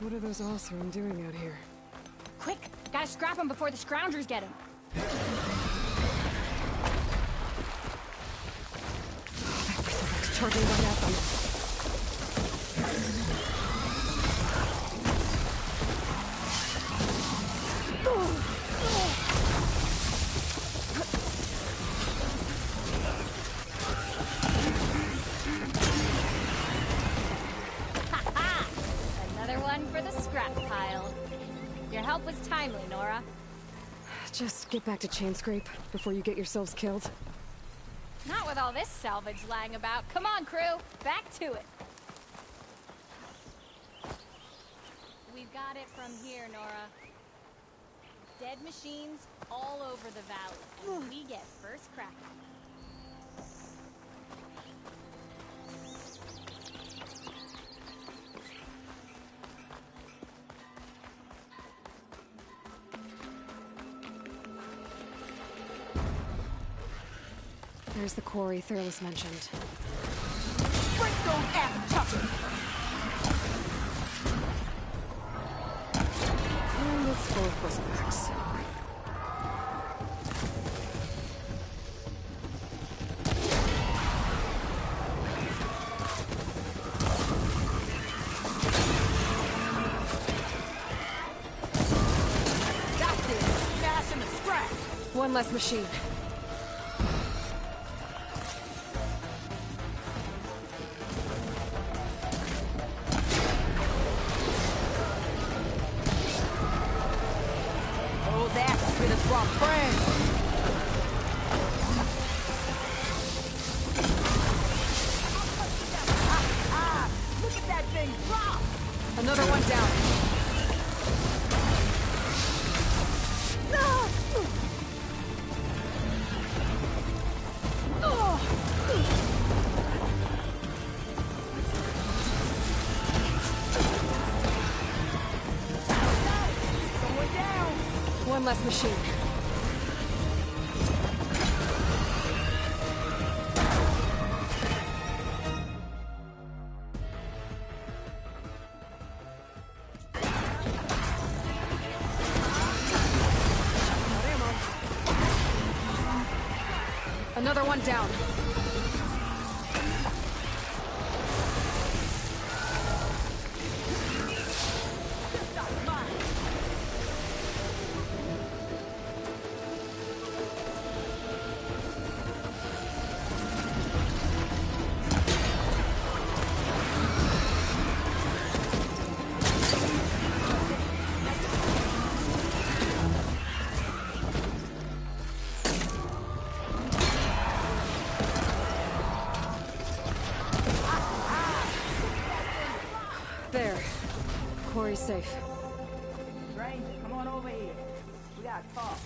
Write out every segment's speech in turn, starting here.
What are those Osram doing out here? Quick! Gotta scrap him before the scroungers get him! That bristleback's charging right at them. Another one for the scrap pile. Your help was timely, Nora. Just get back to Chainscrape before you get yourselves killed. Not with all this salvage lying about. Come on, crew. Back to it. We've got it from here, Nora. Dead machines all over the valley, and we get first crack. There's the quarry Thurles mentioned. Break those ass chuckers! And it's full of bristlebacks. That's it! Smash in the scrap! One less machine. Those asses with us for our friends! Look at that thing drop! Another one down. Going down! One less machine. Another one down. There. Quarry's safe. Stranger, come on over here. We gotta talk.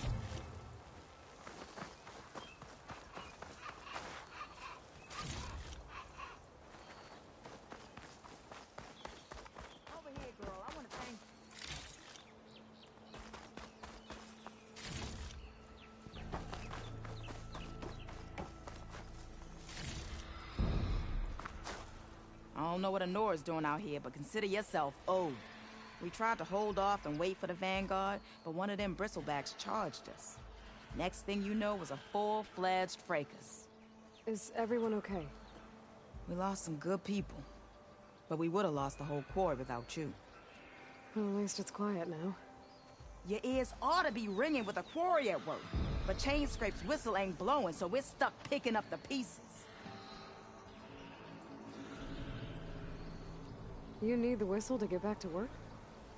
Over here, girl. I wanna thank you. I don't know what Honora's doing out here, but consider yourself owed. We tried to hold off and wait for the Vanguard, but one of them bristlebacks charged us. Next thing you know was a full-fledged fracas. Is everyone okay? We lost some good people, but we would have lost the whole quarry without you. Well, at least it's quiet now. Your ears ought to be ringing with a quarry at work, but Chainscrape's whistle ain't blowing, so we're stuck picking up the pieces. You need the whistle to get back to work?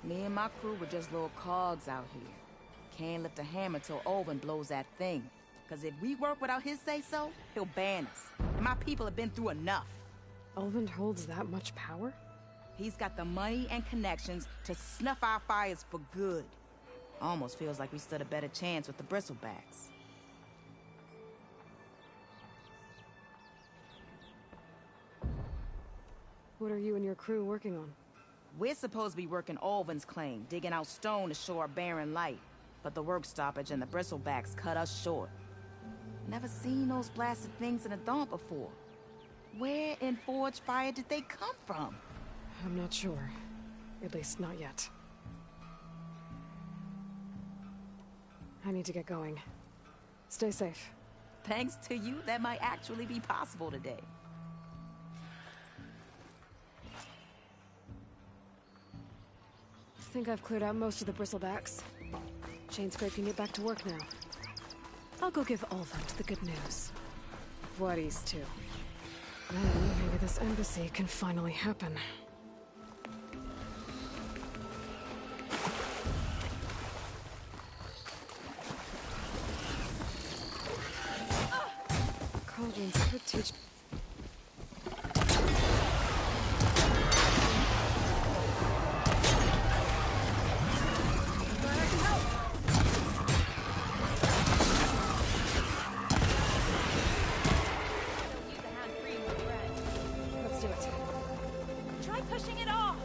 Me and my crew were just little cogs out here. Can't lift a hammer till Olvin blows that thing. Cause if we work without his say-so, he'll ban us. And my people have been through enough. Olvin holds that much power? He's got the money and connections to snuff our fires for good. Almost feels like we stood a better chance with the bristlebacks. What are you and your crew working on? We're supposed to be working Olvin's claim, digging out stone to show our barren light. But the work stoppage and the bristlebacks cut us short. Never seen those blasted things in a dump before. Where in Forge Fire did they come from? I'm not sure. At least, not yet. I need to get going. Stay safe. Thanks to you, that might actually be possible today. I think I've cleared out most of the bristlebacks. Chainscrape can get back to work now. I'll go give Olvent the good news. Voorhees, too. Then maybe this embassy can finally happen. Cauldrons could teach... Let's do it. Try pushing it off!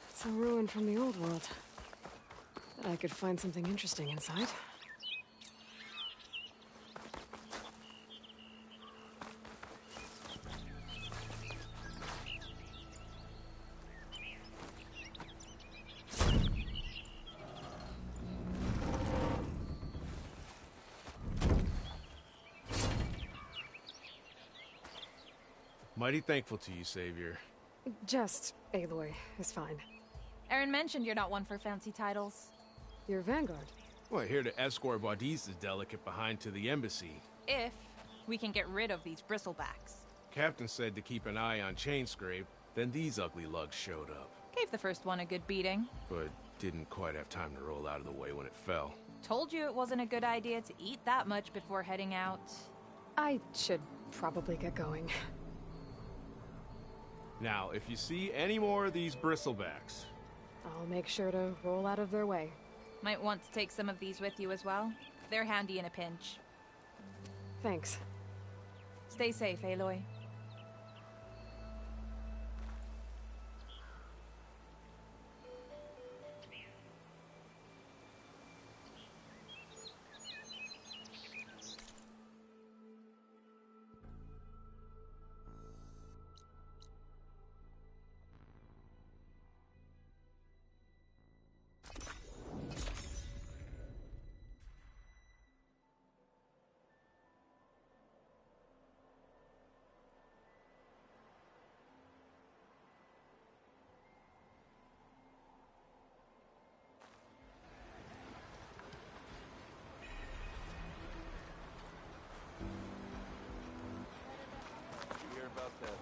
It's a ruin from the old world. Bet I could find something interesting inside. Mighty thankful to you, Savior. Just Aloy is fine. Erin mentioned you're not one for fancy titles. You're Vanguard. Well, here to escort Wadis's delicate behind to the embassy. If we can get rid of these bristlebacks. Captain said to keep an eye on Chainscrape, then these ugly lugs showed up. Gave the first one a good beating. But didn't quite have time to roll out of the way when it fell. Told you it wasn't a good idea to eat that much before heading out. I should probably get going. Now, if you see any more of these bristlebacks... I'll make sure to roll out of their way. Might want to take some of these with you as well. They're handy in a pinch. Thanks. Stay safe, Aloy.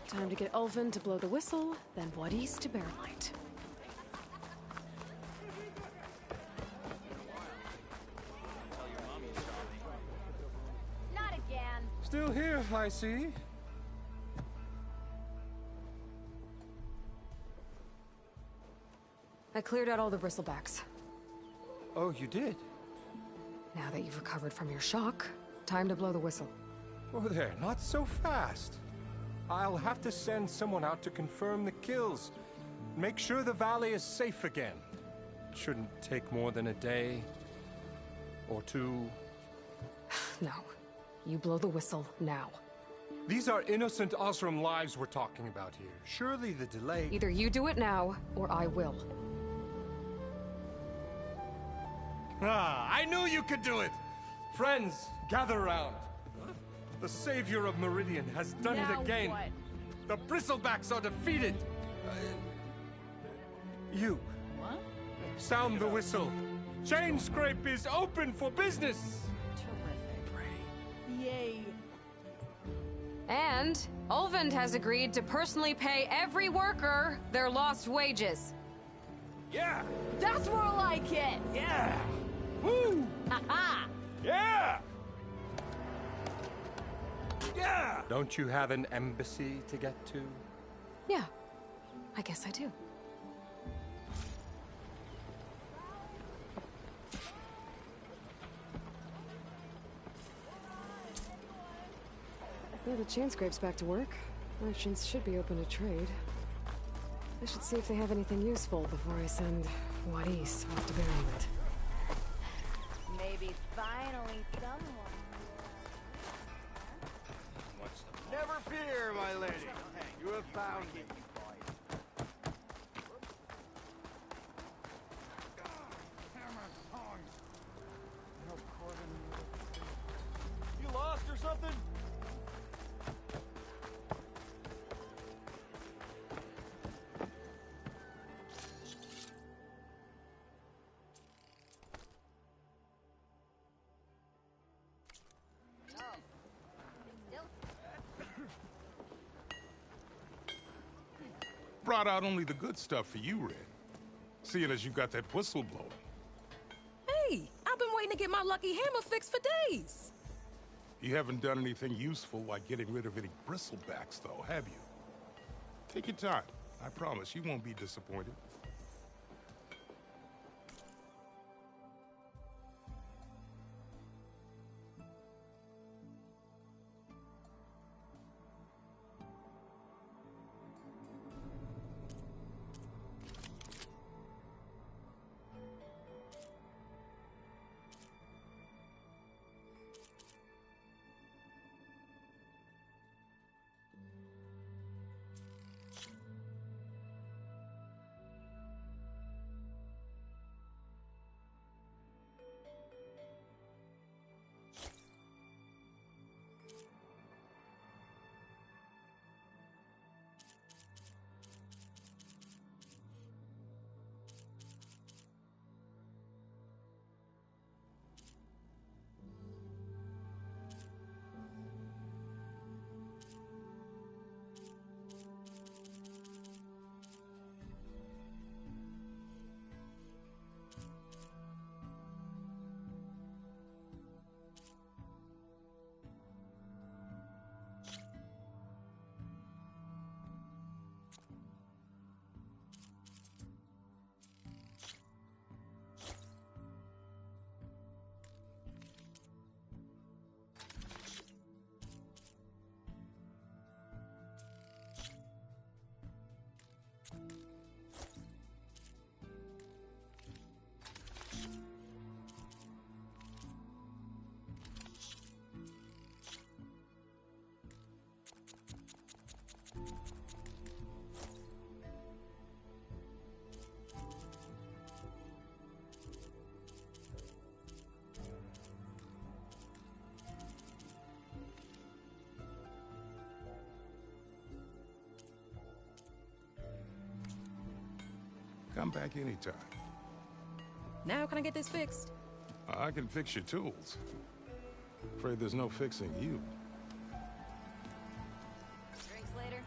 Time to get Ulvin to blow the whistle, then Wadis to bear light. Not again. Still here, I see. I cleared out all the bristlebacks. Oh, you did? Now that you've recovered from your shock, time to blow the whistle. Oh there, not so fast. I'll have to send someone out to confirm the kills. Make sure the valley is safe again. Shouldn't take more than a day. Or two. No. You blow the whistle now. These are innocent Osram lives we're talking about here. Surely the delay... Either you do it now, or I will. Ah, I knew you could do it! Friends, gather round. The savior of Meridian has done it again. What? The bristlebacks are defeated. You. What? Sound the whistle. Chainscrape is open for business. Terrific. Yay. And Ulvin has agreed to personally pay every worker their lost wages. Yeah. That's more like it. Yeah. Woo. Ha-ha. Yeah. Yeah. Don't you have an embassy to get to? Yeah, I guess I do. Yeah, the Chainscrape's back to work. Merchants should be open to trade. I should see if they have anything useful before I send Wadis off to bury it. Maybe finally someone. Here, my lady. You have found me. You lost or something? Brought out only the good stuff for you, Red. Seeing as you got that whistle blowing. Hey, I've been waiting to get my lucky hammer fixed for days. You haven't done anything useful like getting rid of any bristlebacks, though, have you? Take your time. I promise you won't be disappointed. Come back anytime. Now can I get this fixed? I can fix your tools. Afraid there's no fixing you. Drinks later.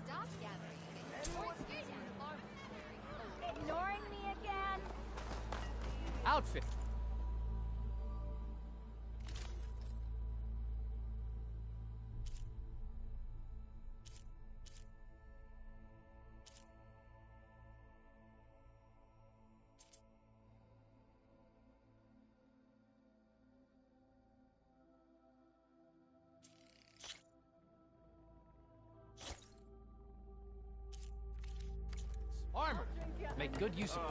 Stop gathering. Ignoring me again? Outfit. Armor. Make good use of it.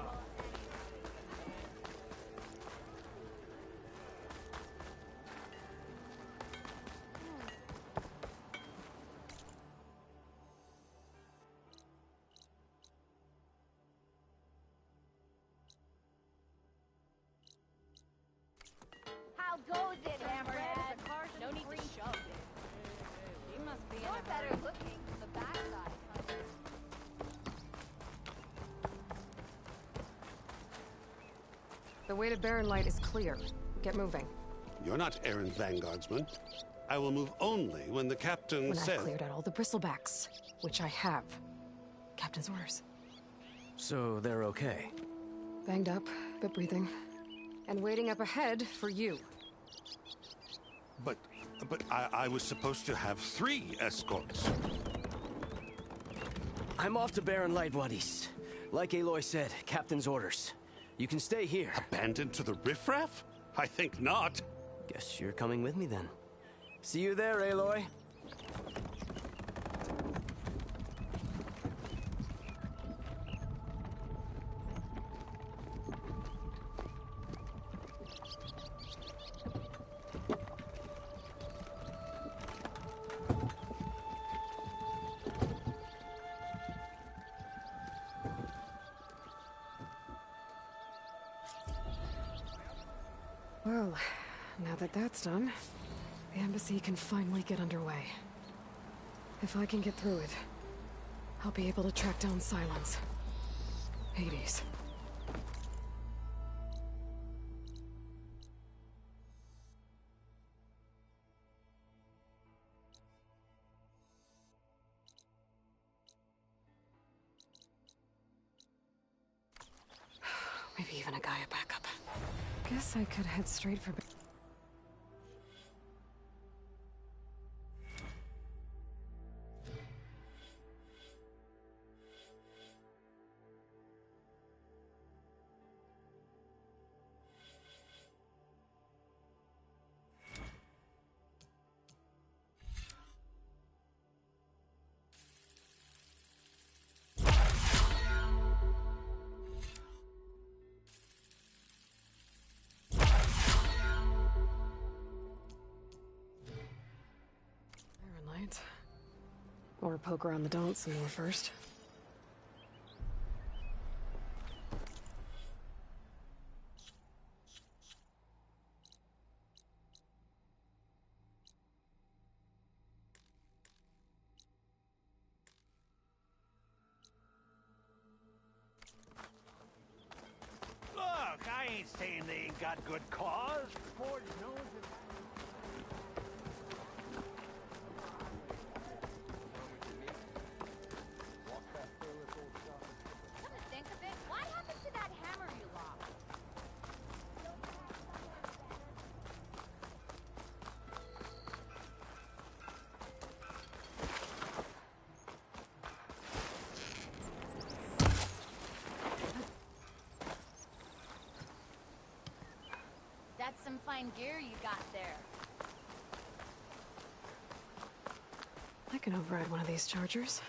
How goes it, Hammerhead? No need to shove it. You must be in a better looking from the backside. The way to Barren Light is clear. Get moving. You're not errand vanguardsman. I will move only when the captain When says... I've cleared out all the bristlebacks, which I have. Captain's orders. So they're okay. Banged up, but breathing. And waiting up ahead for you. But I was supposed to have 3 escorts. I'm off to Barren Light, Wadis. Like Aloy said, captain's orders. You can stay here. Abandoned to the riffraff? I think not. Guess you're coming with me then. See you there, Aloy. Well, now that that's done, the embassy can finally get underway. If I can get through it, I'll be able to track down Silence. Hades. Maybe even a Gaia backup. Guess I could head straight for... Light. Or poke around the don'ts some more first. Look, I ain't saying they ain't got good cause. Forge knows it. Come to think of it, what happened to that hammer you lost? That's some fine gear you got there. I can override one of these chargers.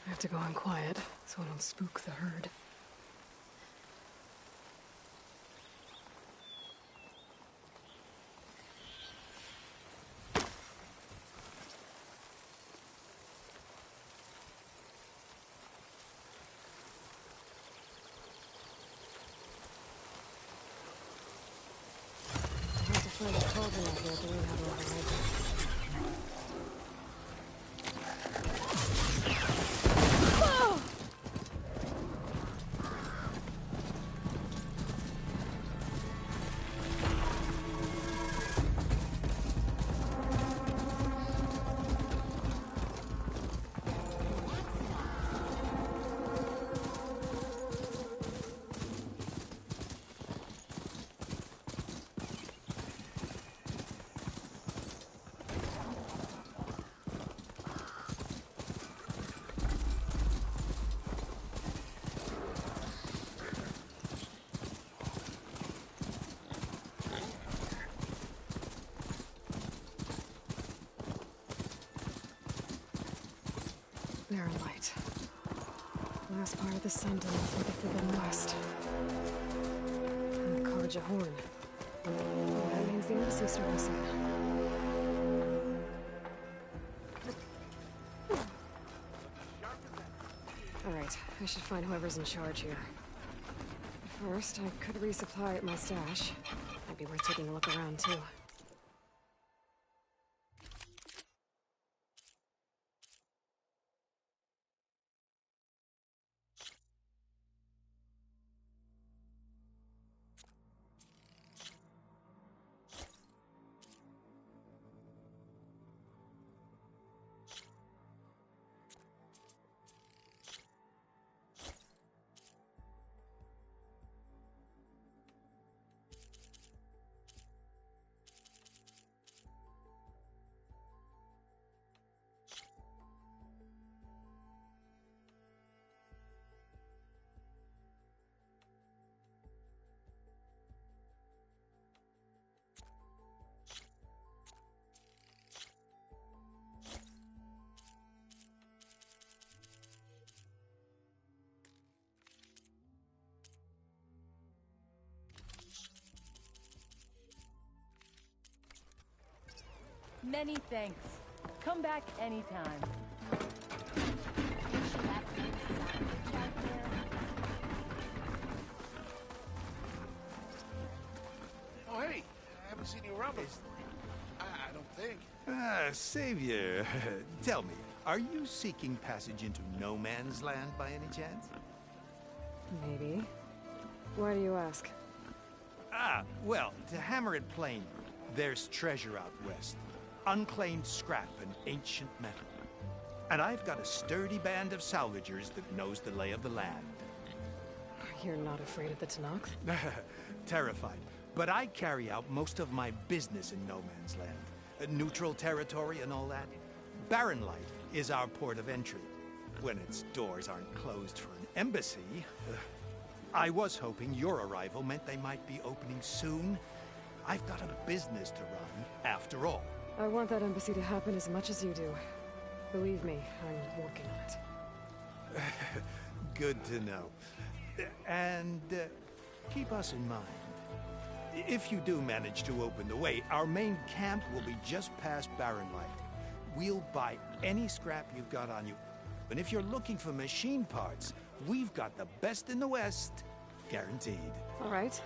I have to go in quiet, so I don't spook the herd. I have to find a cauldron out here to learn how to override them. Barren light. Last part of the sun tunnel for the Forbidden West. And the Karja horn. That means the embassy's service. Alright, I should find whoever's in charge here. First, I could resupply at my stash. Might be worth taking a look around, too. Many thanks. Come back anytime. Oh, hey, seen you around before. I don't think. Savior, tell me, are you seeking passage into no man's land by any chance? Maybe. Why do you ask? Well, to hammer it plain, there's treasure out west. Unclaimed scrap and ancient metal. And I've got a sturdy band of salvagers that knows the lay of the land. You're not afraid of the Tanakh? Terrified. But I carry out most of my business in no man's land. Neutral territory and all that. Barren Light is our port of entry. When its doors aren't closed for an embassy. I was hoping your arrival meant they might be opening soon. I've got a business to run, after all. I want that embassy to happen as much as you do. Believe me, I'm working on it. Good to know. And keep us in mind. If you do manage to open the way, our main camp will be just past Barren Light. We'll buy any scrap you've got on you. And if you're looking for machine parts, we've got the best in the West, guaranteed. All right.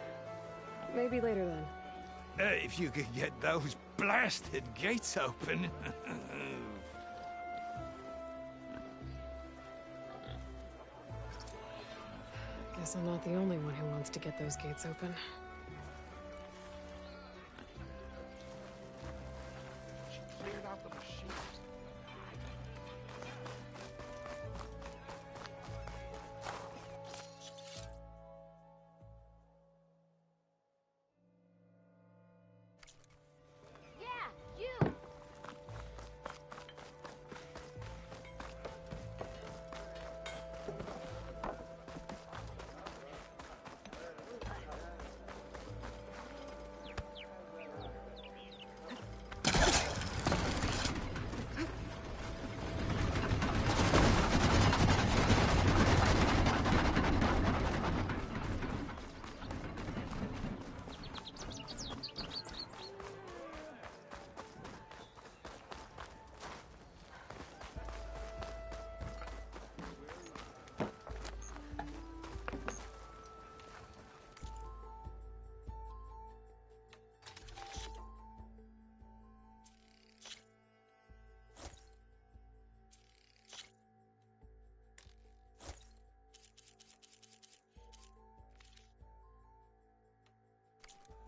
Maybe later then. If you could get those blasted gates open. Guess I'm not the only one who wants to get those gates open. She cleared out the machine. Yeah, you!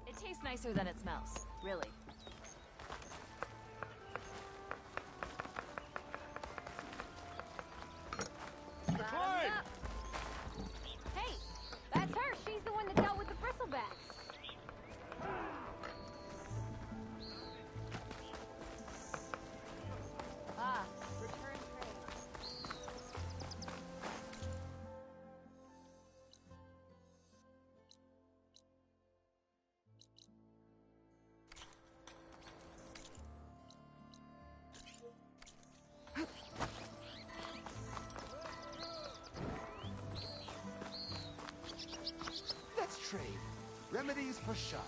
It tastes nicer than it smells, really. Climb! Hey, that's her. She's the one that dealt with the bristlebacks. Ah, return trade. Let's trade. Remedies for shards.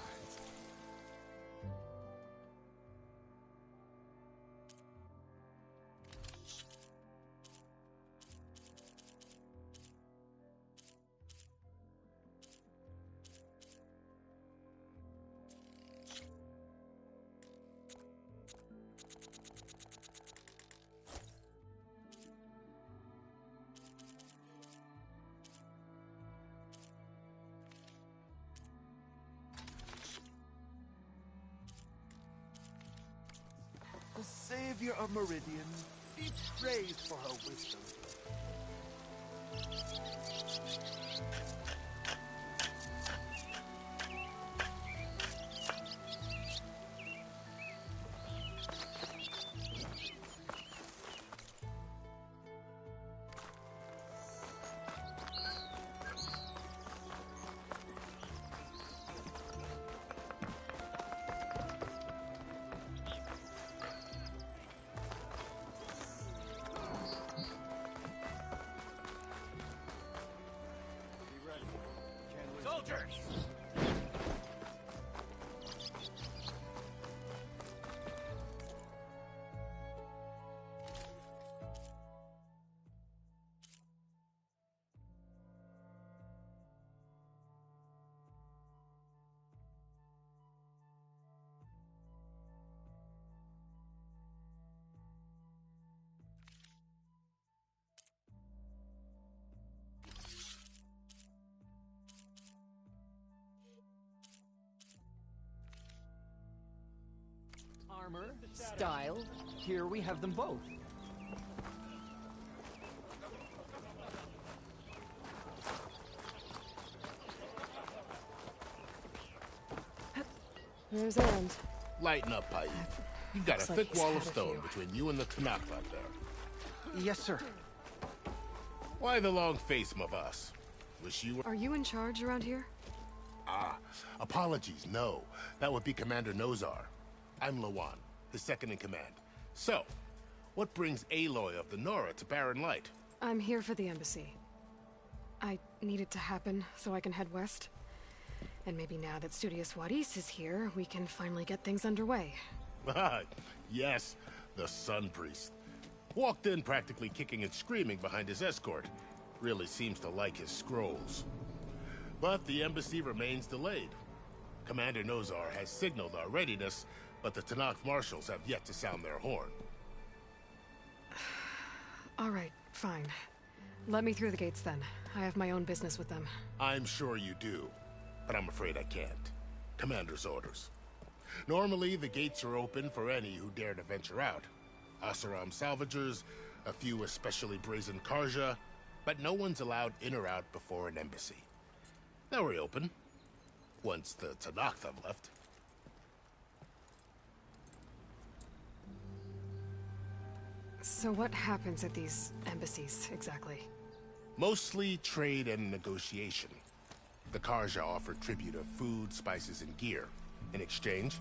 The savior of Meridian, be praised for her wisdom. Armor, style, here we have them both. There's Erend. Lighten up, Paid. You've got Looks a like thick he's wall had of a stone few. between you and the Tanakh out there. Yes, sir. Why the long face, my boss? Wish you were... Are you in charge around here? Ah, apologies, no. That would be Commander Nozar. I'm Lawan, his second in command. So, what brings Aloy of the Nora to Barren Light? I'm here for the embassy. I need it to happen so I can head west. And maybe now that Studious Wadis is here, we can finally get things underway. Ah, yes, the Sun Priest. Walked in practically kicking and screaming behind his escort. Really seems to like his scrolls. But the embassy remains delayed. Commander Nozar has signaled our readiness, but the Tanakh marshals have yet to sound their horn. All right, fine. Let me through the gates then. I have my own business with them. I'm sure you do, but I'm afraid I can't. Commander's orders. Normally, the gates are open for any who dare to venture out. Asaram salvagers, a few especially brazen Karja, but no one's allowed in or out before an embassy. They'll reopen, once the Tanakh have left. So what happens at these embassies, exactly? Mostly trade and negotiation. The Karja offer tribute of food, spices, and gear. In exchange,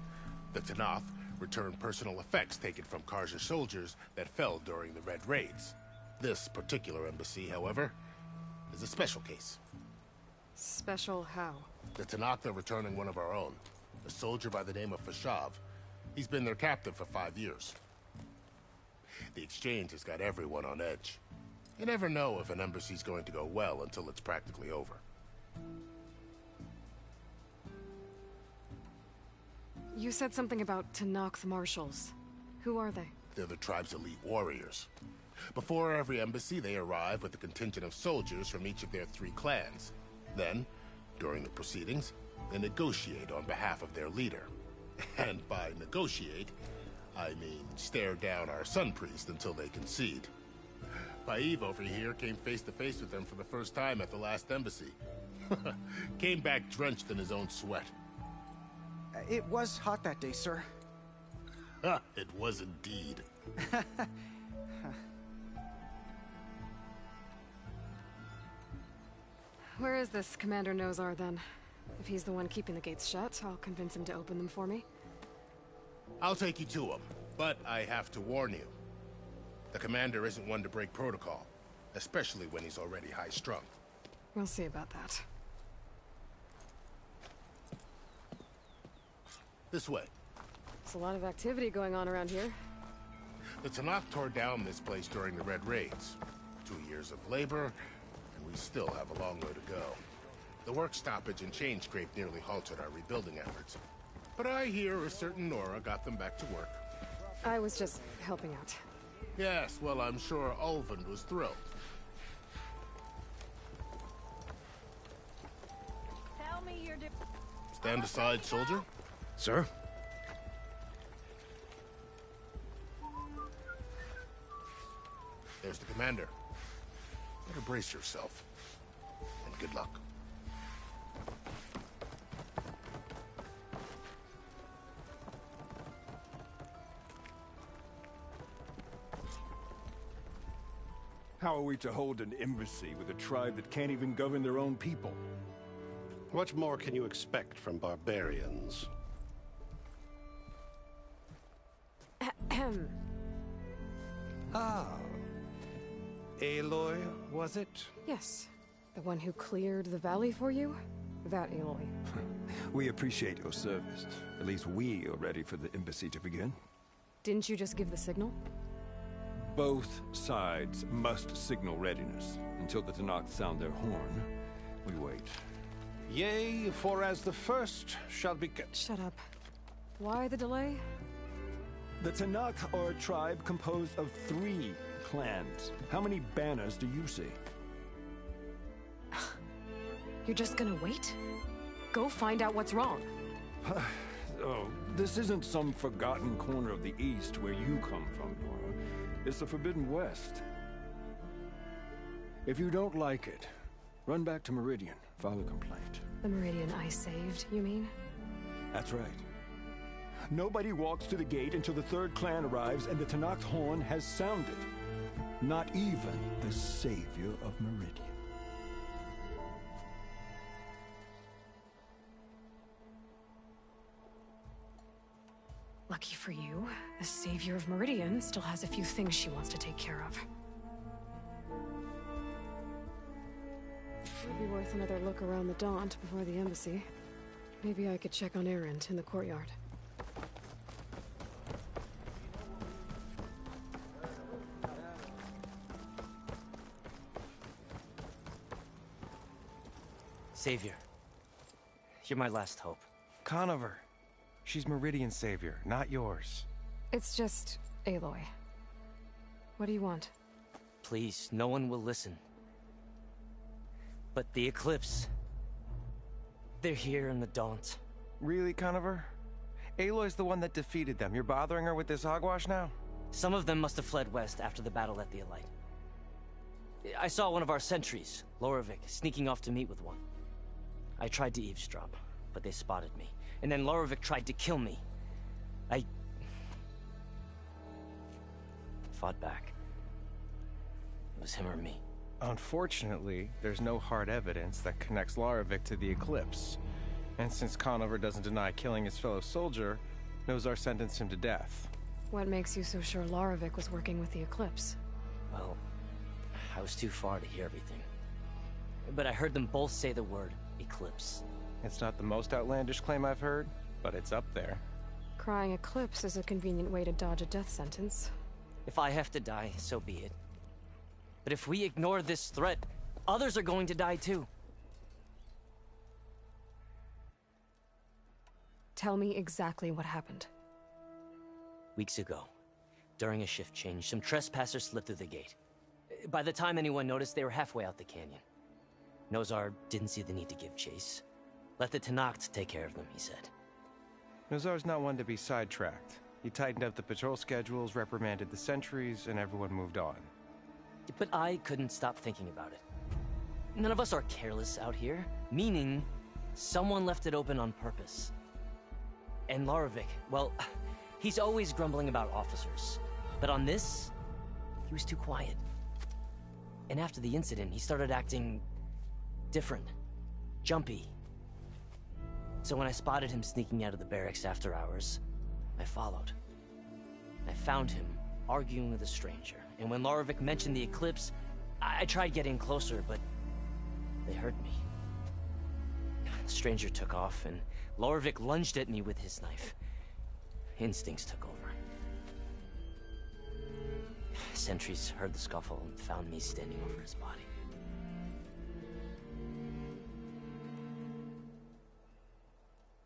the Tanakh return personal effects taken from Karja soldiers that fell during the Red Raids. This particular embassy, however, is a special case. Special how? The Tanakh are returning one of our own, a soldier by the name of Fashav. He's been their captain for 5 years. The exchange has got everyone on edge. You never know if an embassy's going to go well until it's practically over. You said something about Tanakh's marshals. Who are they? They're the tribe's elite warriors. Before every embassy, they arrive with a contingent of soldiers from each of their 3 clans. Then, during the proceedings, they negotiate on behalf of their leader. And by negotiate, I mean stare down our Sun Priest until they concede. Paev over here came face to face with them for the first time at the last embassy. Came back drenched in his own sweat. It was hot that day, sir. It was indeed. Where is this Commander Nozar, then? If he's the one keeping the gates shut, I'll convince him to open them for me. I'll take you to him, but I have to warn you. The commander isn't one to break protocol, especially when he's already high-strung. We'll see about that. This way. There's a lot of activity going on around here. The Tanakh tore down this place during the Red Raids. 2 years of labor, and we still have a long way to go. The work stoppage and chain scrape nearly halted our rebuilding efforts. But I hear a certain Nora got them back to work. I was just helping out. Yes, well, I'm sure Ulvund was thrilled. Tell me you're Stand aside, soldier. Sir? There's the commander. Better brace yourself. And good luck. How are we to hold an embassy with a tribe that can't even govern their own people? What more can you expect from barbarians? Ahem. Ah. Aloy, was it? Yes. The one who cleared the valley for you? That Aloy. We appreciate your service. At least we are ready for the embassy to begin. Didn't you just give the signal? Both sides must signal readiness. Until the Tanakh sound their horn, we wait. Yea, for as the first shall be... Shut up. Why the delay? The Tanakh are a tribe composed of 3 clans. How many banners do you see? You're just gonna wait? Go find out what's wrong. Oh, this isn't some forgotten corner of the East where you come from, Nora. It's the Forbidden West. If you don't like it, run back to Meridian, file a complaint. The Meridian I saved, you mean? That's right. Nobody walks to the gate until the third clan arrives and the Tenakth horn has sounded. Not even the savior of Meridian. Lucky for you, the savior of Meridian still has a few things she wants to take care of. Would be worth another look around the Daunt before the embassy. Maybe I could check on Erend in the courtyard. Savior. You're my last hope. Conover. She's Meridian's savior, not yours. It's just Aloy. What do you want? Please, no one will listen. But the Eclipse... they're here in the Daunt. Really, Conover? Aloy's the one that defeated them. You're bothering her with this hogwash now? Some of them must have fled west after the battle at the Elite. I saw one of our sentries, Loravik, sneaking off to meet with one. I tried to eavesdrop, but they spotted me. And then Loravik tried to kill me. I fought back. It was him or me. Unfortunately, there's no hard evidence that connects Loravik to the Eclipse. And since Conover doesn't deny killing his fellow soldier, Nozar sentenced him to death. What makes you so sure Loravik was working with the Eclipse? Well, I was too far to hear everything. But I heard them both say the word Eclipse. It's not the most outlandish claim I've heard, but it's up there. Crying Eclipse is a convenient way to dodge a death sentence. If I have to die, so be it. But if we ignore this threat, others are going to die too. Tell me exactly what happened. Weeks ago, during a shift change, some trespassers slipped through the gate. By the time anyone noticed, they were halfway out the canyon. Nozar didn't see the need to give chase. Let the Tenakth take care of them, he said. Nozar's not one to be sidetracked. He tightened up the patrol schedules, reprimanded the sentries, and everyone moved on. But I couldn't stop thinking about it. None of us are careless out here, meaning someone left it open on purpose. And Loravik, well, he's always grumbling about officers. But on this, he was too quiet. And after the incident, he started acting different, jumpy. So when I spotted him sneaking out of the barracks after hours, I followed. I found him arguing with a stranger. And when Loravik mentioned the Eclipse, I tried getting closer, but they heard me. The stranger took off, and Loravik lunged at me with his knife. Instincts took over. Sentries heard the scuffle and found me standing over his body.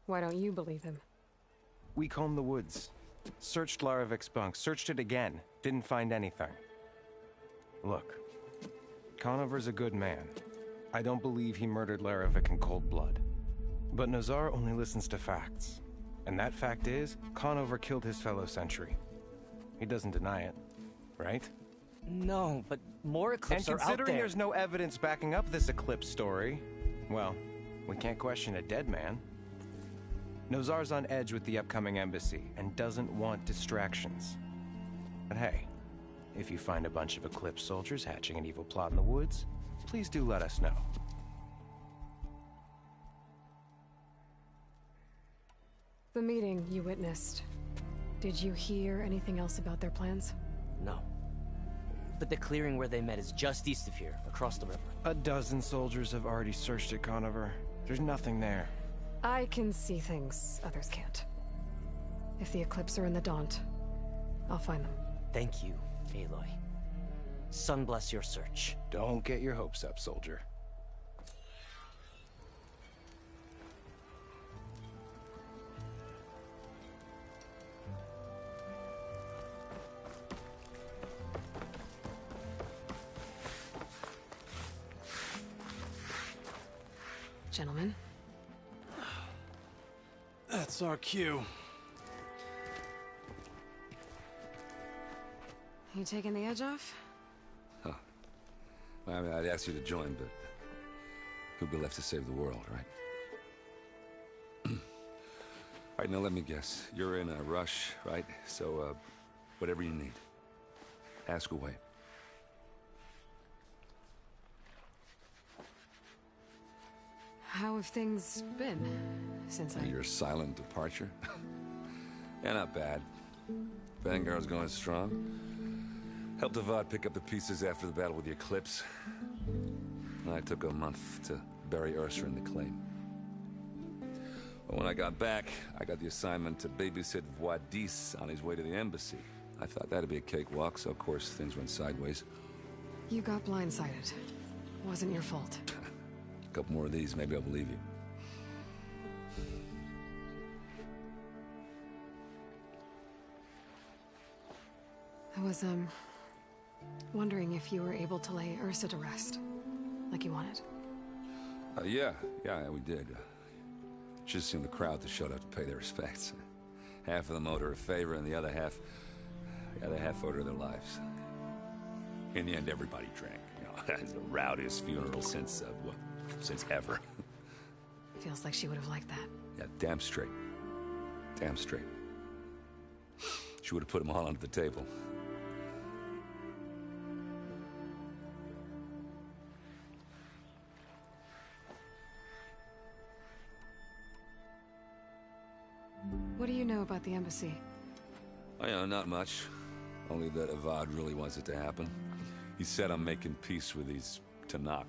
Why don't you believe him? We combed the woods. Searched Laravik's bunk. Searched it again. Didn't find anything. Look. Conover's a good man. I don't believe he murdered Laravik in cold blood. But Nozar only listens to facts. And that fact is, Conover killed his fellow sentry. He doesn't deny it, right? No, but more Eclipse are out there. And considering there's no evidence backing up this Eclipse story, well, we can't question a dead man. Nozar's on edge with the upcoming embassy and doesn't want distractions. But hey, if you find a bunch of Eclipse soldiers hatching an evil plot in the woods, please do let us know. The meeting you witnessed. Did you hear anything else about their plans? No. But the clearing where they met is just east of here, across the river. A dozen soldiers have already searched it, Conover. There's nothing there. I can see things others can't. If the Eclipse are in the Daunt, I'll find them. Thank you, Aloy. Sun bless your search. Don't get your hopes up, soldier. Gentlemen. That's our cue. You taking the edge off? Huh. Well, I mean, I'd ask you to join, but who'd be left to save the world, right? All right, now let me guess. You're in a rush, right? So, whatever you need, ask away. How have things been since Your silent departure? Yeah, not bad. Vanguard's going strong. Helped Avad pick up the pieces after the battle with the Eclipse. I took a month to bury Ursa in the claim. But when I got back, I got the assignment to babysit Wadis on his way to the embassy. I thought that'd be a cakewalk, so of course things went sideways. You got blindsided. Wasn't your fault. A couple more of these, maybe I'll believe you. I was, wondering if you were able to lay Ursa to rest, like you wanted. Yeah, we did. Just seemed the crowd that showed up to pay their respects. Half of them owed her a favor, and the other half owed her their lives. In the end, everybody drank. You know, it's the rowdiest funeral since ever. Feels like she would have liked that. Yeah, damn straight. Damn straight. She would have put them all onto the table. What do you know about the embassy? Oh, yeah, not much. Only that Avad really wants it to happen. He said I'm making peace with these Tanakh.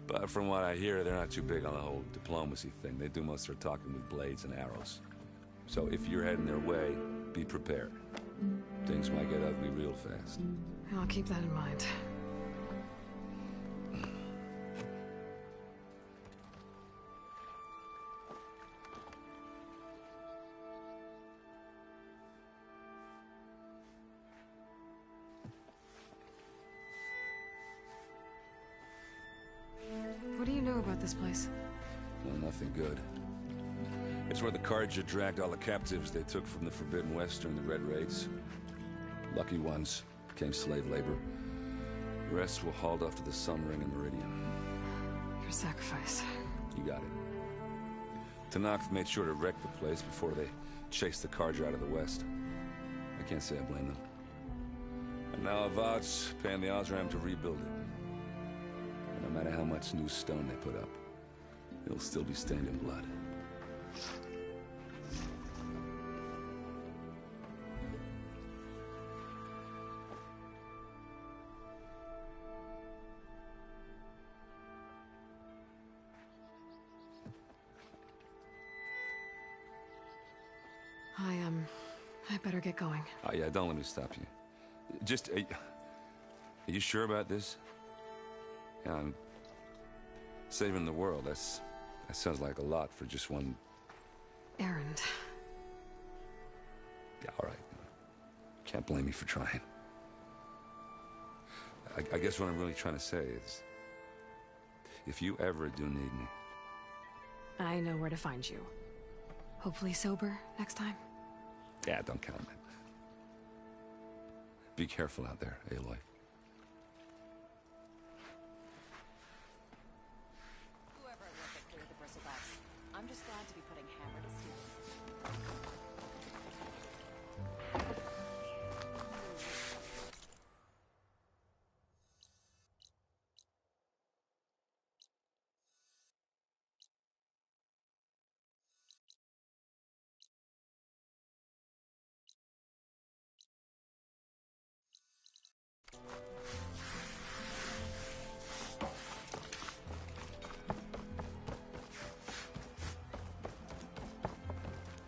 But from what I hear, they're not too big on the whole diplomacy thing. They do most of their talking with blades and arrows. So if you're heading their way, be prepared. Things might get ugly real fast. I'll keep that in mind. What do you know about this place? Well, nothing good. It's where the Carja dragged all the captives they took from the Forbidden West during the Red Raids. Lucky ones became slave labor. The rest were hauled off to the Sun Ring and Meridian. Your sacrifice. You got it. Tanakh made sure to wreck the place before they chased the Carja out of the West. I can't say I blame them. And now Avad's paying the Osram to rebuild it. And no matter how much new stone they put up, it'll still be stained in blood. I better get going. Oh, yeah, don't let me stop you. Just, are you sure about this? Yeah, I'm saving the world. That sounds like a lot for just one... errand. Yeah, all right. Can't blame me for trying. I guess what I'm really trying to say is, if you ever do need me... I know where to find you. Hopefully sober next time. Yeah, don't count on it. Be careful out there, Aloy. Whoever worked it cleared the bristlebacks. I'm just glad to be putting hammer to steel.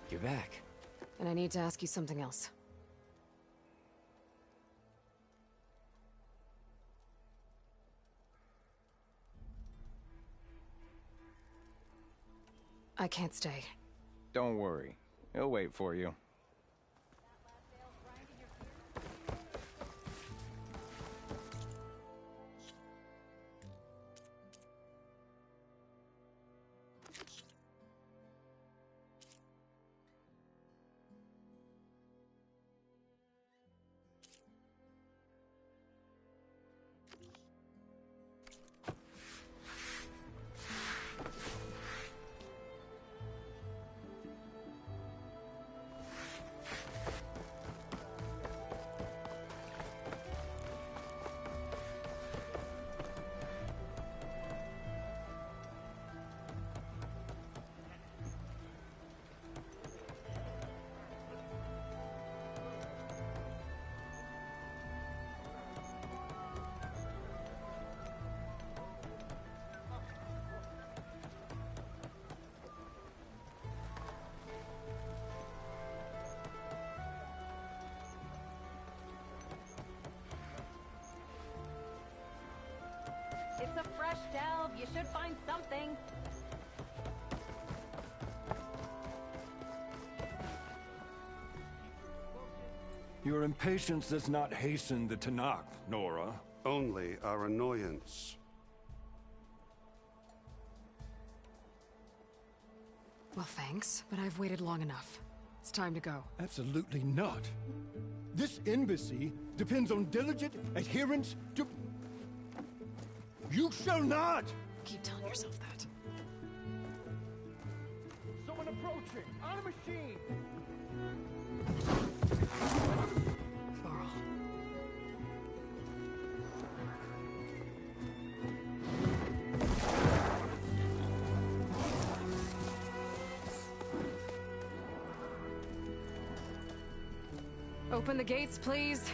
You're back. And I need to ask you something else. I can't stay. Don't worry. He'll wait for you. shelves. You should find something. Your impatience does not hasten the Tanakh, Nora. Only our annoyance. Well, thanks, but I've waited long enough. It's time to go. Absolutely not. This embassy depends on diligent adherence to... You shall not! Keep telling yourself that. Someone approaching! On a machine! Varl. Open the gates, please.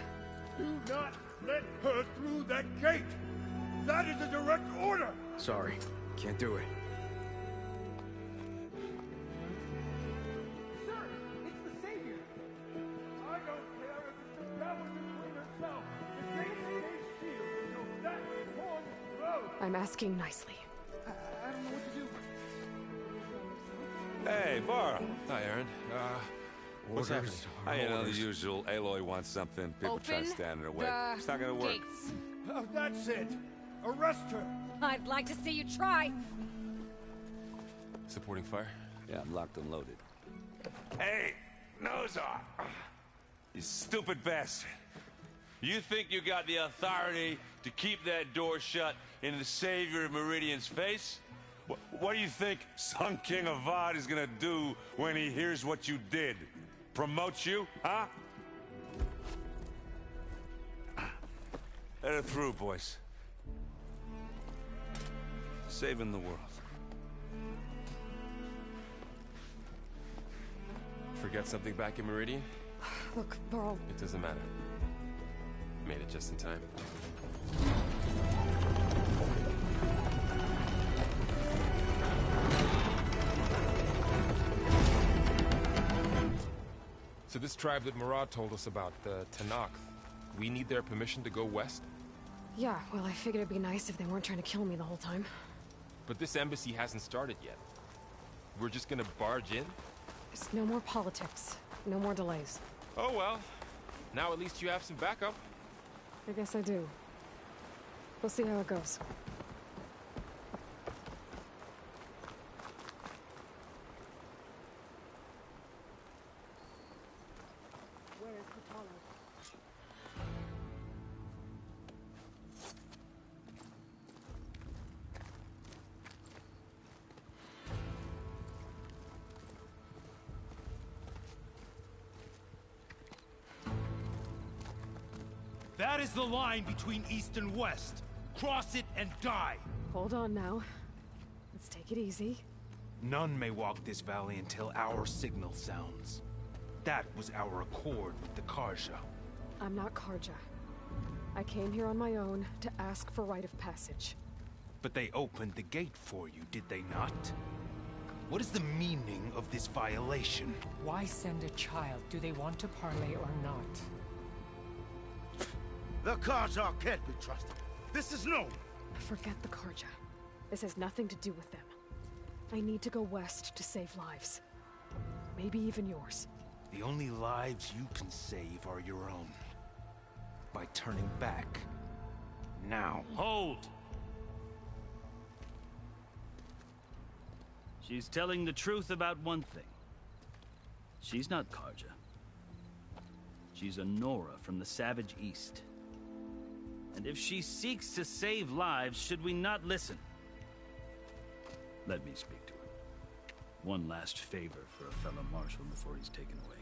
Do not let her through that gate! That is a direct order! Sorry, can't do it. Sir, it's the Savior! I don't care if it's the devil Queen herself! The gate is sealed until that horn blows! I'm asking nicely. I don't know what to do. Hey, Varl. Hi, Aaron. What's happening? You know, the usual. Aloy wants something. People try to stand in her way. It's not gonna work. Gates. Oh, that's it! Arrest her! I'd like to see you try. Supporting fire? Yeah, I'm locked and loaded. Hey, Nozar! You stupid bastard. You think you got the authority to keep that door shut in the Savior of Meridian's face? What do you think Sun King Avad is gonna do when he hears what you did? Promote you, huh? Let her through, boys. Saving the world. Forget something back in Meridian? Look, Varl. It doesn't matter. Made it just in time. So this tribe that Murad told us about, the Tanakh, we need their permission to go west? Yeah, well, I figured it'd be nice if they weren't trying to kill me the whole time. But this embassy hasn't started yet. We're just gonna barge in? There's no more politics. No more delays. Oh well. Now at least you have some backup. I guess I do. We'll see how it goes. Where's Patala? That is the line between East and West. Cross it and die. Hold on now. Let's take it easy. None may walk this valley until our signal sounds. That was our accord with the Karja. I'm not Karja. I came here on my own to ask for rite of passage. But they opened the gate for you, did they not? What is the meaning of this violation? Why send a child? Do they want to parley or not? The Karja can't be trusted. This is known. Forget the Karja. This has nothing to do with them. I need to go west to save lives. Maybe even yours. The only lives you can save are your own. By turning back. Now. Hold! She's telling the truth about one thing. She's not Karja. She's a Nora from the Savage East. And if she seeks to save lives, should we not listen? Let me speak to her. One last favor for a fellow marshal before he's taken away.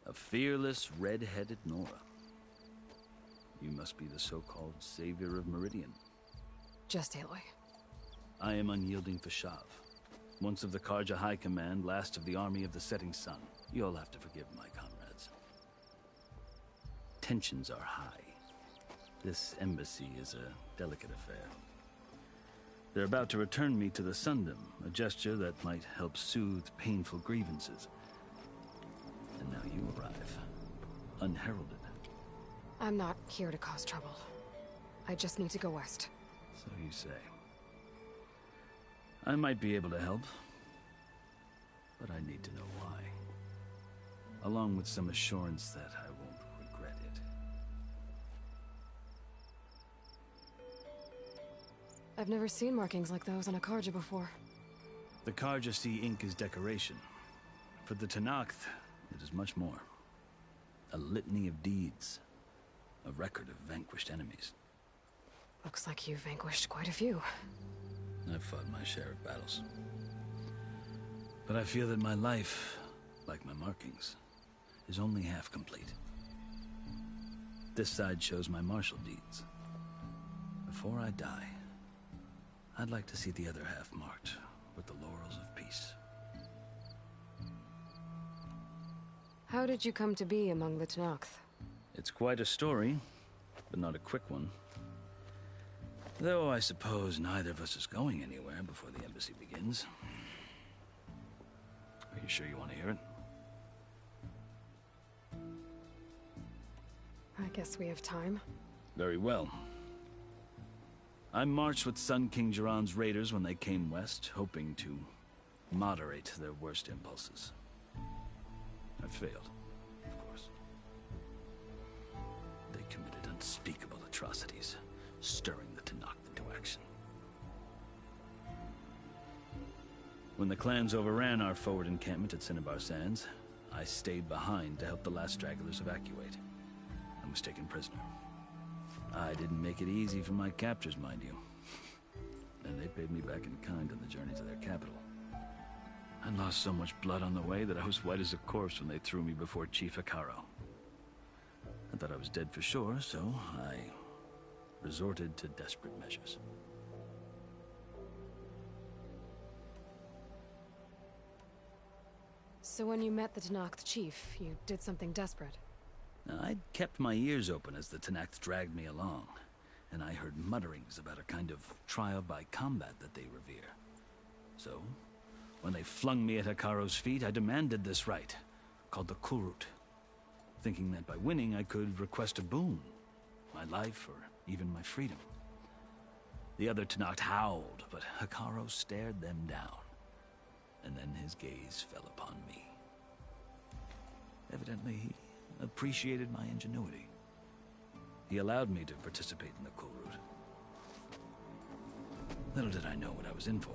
A fearless, red-headed Nora. You must be the so-called savior of Meridian. Just Aloy. I am unyielding Fashav. Once of the Karja High Command, last of the army of the setting sun. You'll have to forgive my comrades. Tensions are high. This embassy is a delicate affair. They're about to return me to the Sundom, a gesture that might help soothe painful grievances. And now you arrive, unheralded. I'm not here to cause trouble. I just need to go west. So you say. I might be able to help, but I need to know why. Along with some assurance that I won't regret it. I've never seen markings like those on a Karja before. The Karja see ink as decoration. For the Tenakth, it is much more. A litany of deeds. A record of vanquished enemies. Looks like you've vanquished quite a few. I've fought my share of battles. But I feel that my life, like my markings, is only half complete. This side shows my martial deeds. Before I die, I'd like to see the other half marked with the laurels of peace. How did you come to be among the Tenakth? It's quite a story, but not a quick one. Though I suppose neither of us is going anywhere before the embassy begins. Are you sure you want to hear it? I guess we have time. Very well. I marched with Sun King Jiran's raiders when they came west, hoping to moderate their worst impulses. I failed, of course. They committed unspeakable atrocities, stirring the Tenakth into action. When the clans overran our forward encampment at Cinnabar Sands, I stayed behind to help the last stragglers evacuate. I was taken prisoner. I didn't make it easy for my captors, mind you. And they paid me back in kind on the journey to their capital. I lost so much blood on the way that I was white as a corpse when they threw me before Chief Hikaro. I thought I was dead for sure, so I resorted to desperate measures. So when you met the Tenakth chief, you did something desperate? Now, I'd kept my ears open as the Tenakth dragged me along, and I heard mutterings about a kind of trial by combat that they revere. So, when they flung me at Hikaro's feet, I demanded this right, called the Kulrut, thinking that by winning I could request a boon, my life or even my freedom. The other Tenakth howled, but Hikaro stared them down, and then his gaze fell upon me. Evidently, he appreciated my ingenuity. He allowed me to participate in the Kulrut. Little did I know what I was in for.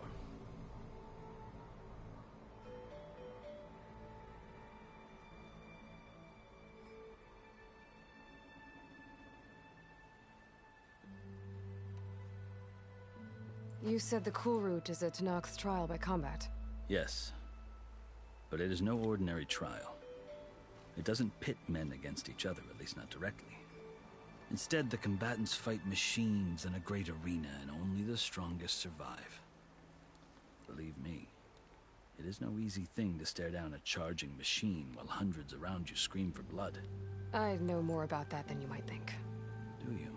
You said the Kulrut is a Tenakth's trial by combat. Yes, but it is no ordinary trial. It doesn't pit men against each other, at least not directly. Instead, the combatants fight machines in a great arena, and only the strongest survive. Believe me, it is no easy thing to stare down a charging machine while hundreds around you scream for blood. I know more about that than you might think. Do you?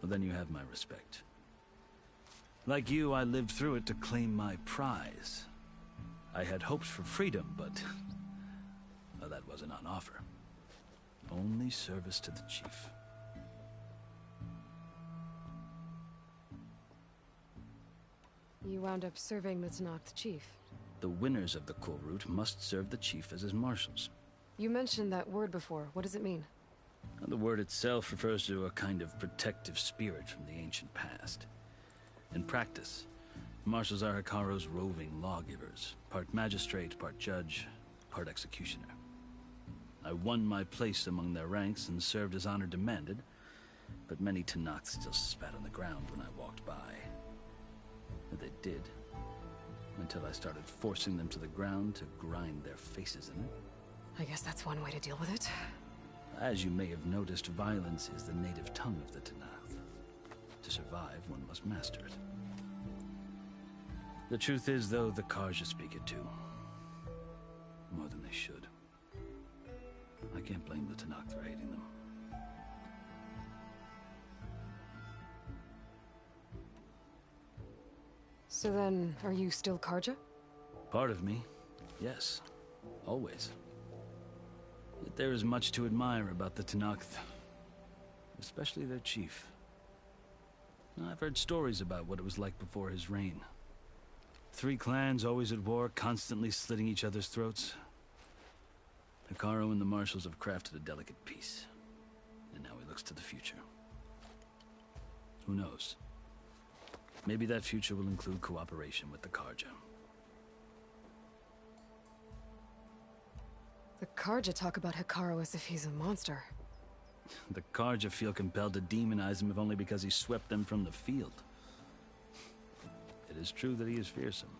Well, then you have my respect. Like you, I lived through it to claim my prize. I had hoped for freedom, but well, that wasn't on offer. Only service to the chief. You wound up serving the Tenakth chief. The winners of the Kulrut must serve the chief as his marshals. You mentioned that word before. What does it mean? The word itself refers to a kind of protective spirit from the ancient past. In practice, marshals are Hikaro's roving lawgivers, part magistrate, part judge, part executioner. I won my place among their ranks and served as honor demanded, but many Tenakth still spat on the ground when I walked by. And they did, until I started forcing them to the ground to grind their faces in it. I guess that's one way to deal with it. As you may have noticed, violence is the native tongue of the Tenakth. To survive, one must master it. The truth is, though, the Karja speak it too. More than they should. I can't blame the Tenakth for hating them. So then, are you still Karja? Part of me, yes. Always. Yet there is much to admire about the Tenakth. Especially their chief. I've heard stories about what it was like before his reign. 3 clans always at war, constantly slitting each other's throats. Hekarro and the Marshals have crafted a delicate peace. And now he looks to the future. Who knows? Maybe that future will include cooperation with the Karja. The Karja talk about Hekarro as if he's a monster. The Karja feel compelled to demonize him if only because he swept them from the field. It is true that he is fearsome.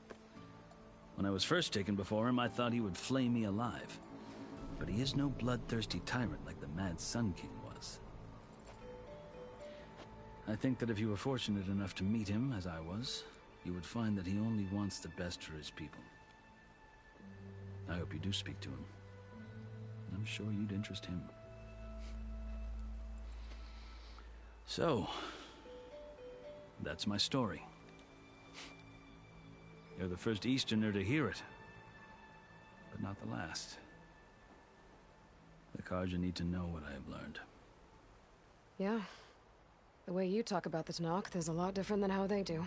When I was first taken before him, I thought he would flay me alive. But he is no bloodthirsty tyrant like the Mad Sun King was. I think that if you were fortunate enough to meet him, as I was, you would find that he only wants the best for his people. I hope you do speak to him. I'm sure you'd interest him. So, that's my story. You're the first Easterner to hear it, but not the last. The Karja need to know what I have learned. Yeah. The way you talk about the Tenakth is a lot different than how they do.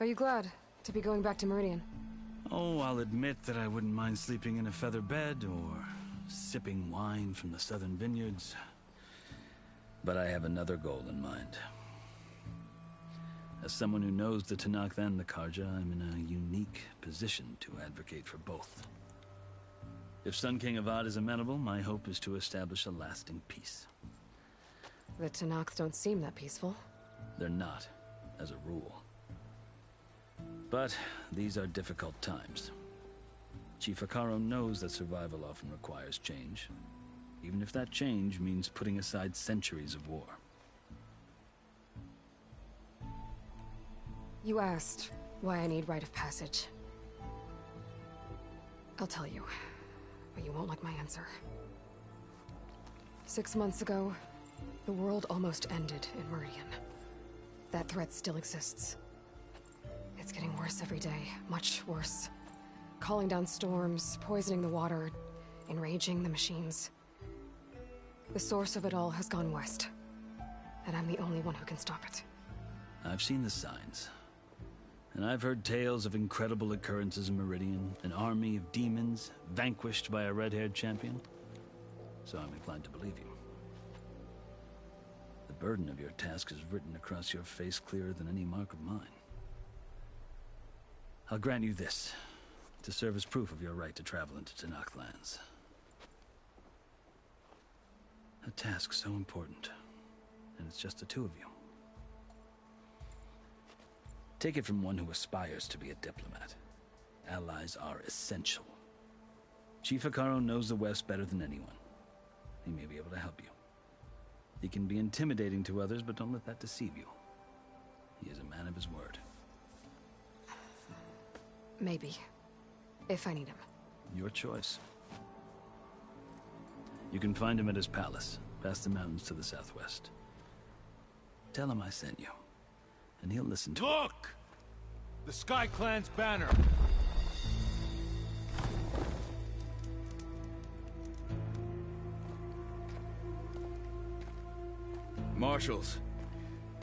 Are you glad to be going back to Meridian? Oh, I'll admit that I wouldn't mind sleeping in a feather bed or sipping wine from the southern vineyards. But I have another goal in mind. As someone who knows the Tenakth and the Karja, I'm in a unique position to advocate for both. If Sun King Avad is amenable, my hope is to establish a lasting peace. The Tenakth don't seem that peaceful. They're not, as a rule. But these are difficult times. Chief Hekarro knows that survival often requires change, even if that change means putting aside centuries of war. You asked why I need rite of passage. I'll tell you, but you won't like my answer. 6 months ago, the world almost ended in Meridian. That threat still exists. It's getting worse every day, much worse. Calling down storms, poisoning the water, enraging the machines. The source of it all has gone west, and I'm the only one who can stop it. I've seen the signs. And I've heard tales of incredible occurrences in Meridian, an army of demons vanquished by a red-haired champion. So I'm inclined to believe you. The burden of your task is written across your face clearer than any mark of mine. I'll grant you this, to serve as proof of your right to travel into Tenakth lands. A task so important, and it's just the 2 of you. Take it from one who aspires to be a diplomat. Allies are essential. Chief Hekarro knows the West better than anyone. He may be able to help you. He can be intimidating to others, but don't let that deceive you. He is a man of his word. Maybe. If I need him. Your choice. You can find him at his palace, past the mountains to the southwest. Tell him I sent you, and he'll listen to it. Look! The Sky Clan's banner! Marshals.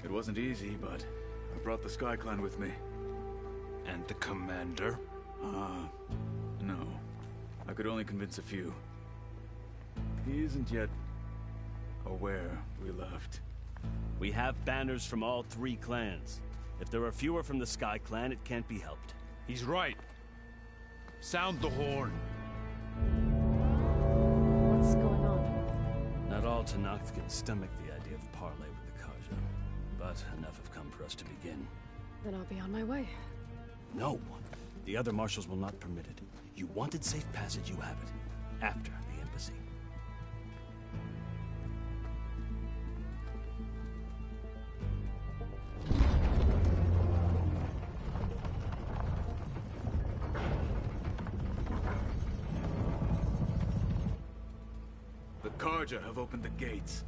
It wasn't easy, but I brought the Sky Clan with me. And the commander? No. I could only convince a few. He isn't yet aware we left. We have banners from all 3 clans. If there are fewer from the Sky Clan, it can't be helped. He's right. Sound the horn. What's going on? Not all Tenakth can stomach the idea of parley with the Karja, but enough have come for us to begin. Then I'll be on my way. No. The other marshals will not permit it. You wanted safe passage, you have it. After the embassy. The Karja have opened the gates.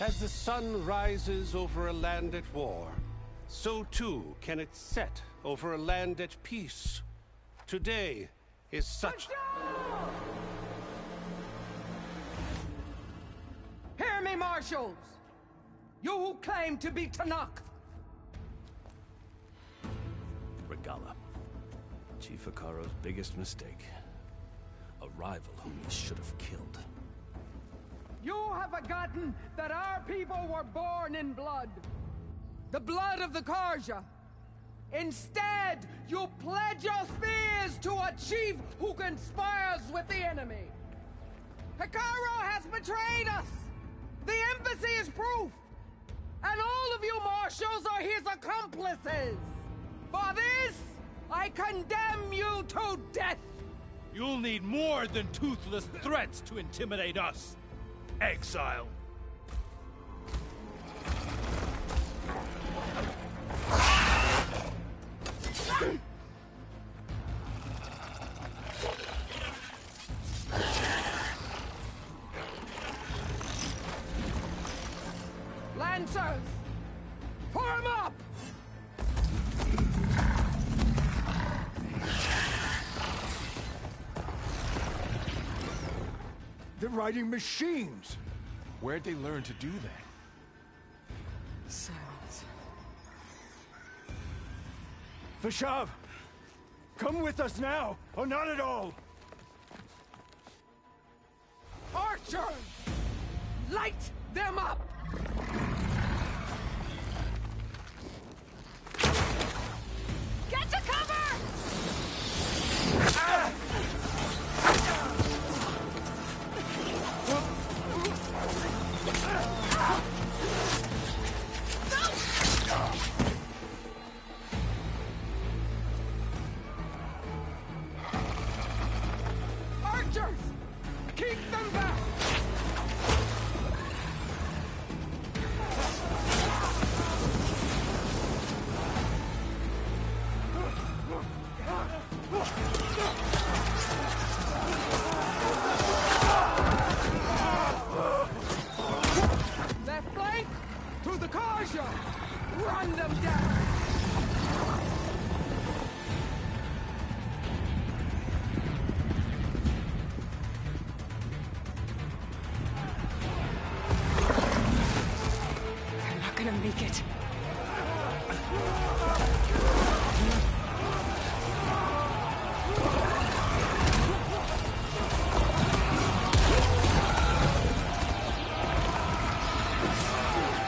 As the sun rises over a land at war, so too can it set over a land at peace. Today is such... Hear me, marshals! You who claim to be Tanakh! Regala. Chief Hikaro's biggest mistake. A rival whom he should have killed. You have forgotten that our people were born in blood. The blood of the Karja. Instead, you pledge your spears to a chief who conspires with the enemy. Hikaro has betrayed us. The embassy is proof. And all of you marshals are his accomplices. For this, I condemn you to death. You'll need more than toothless threats to intimidate us. Exile. Lancers, form up! They're riding machines. Where'd they learn to do that? Silence. Vashav, come with us now, or not at all. Archers! Light them up! Get to cover! Archers! Keep them back! Left flank! To the Karja! Run them down! They're not gonna make it.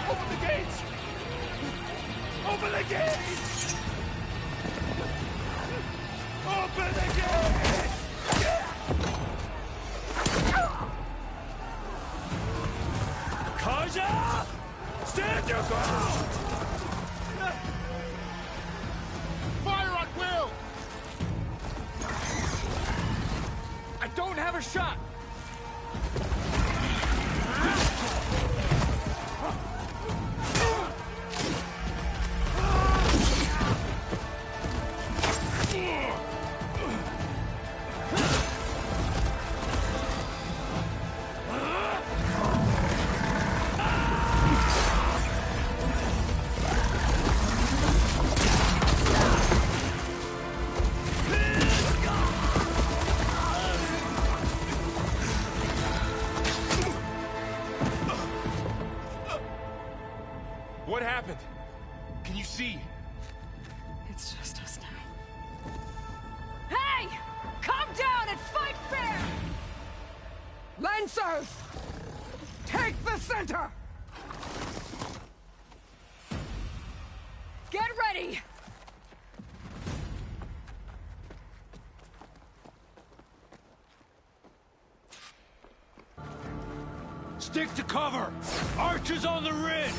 Open the gates! Open the gates! Open the gates! Karja! Stand your ground! Fire on will! I don't have a shot! What happened? Can you see? It's just us now. Hey! Calm down and fight fair! Lancers! Take the center! Get ready! Stick to cover! Archers on the ridge!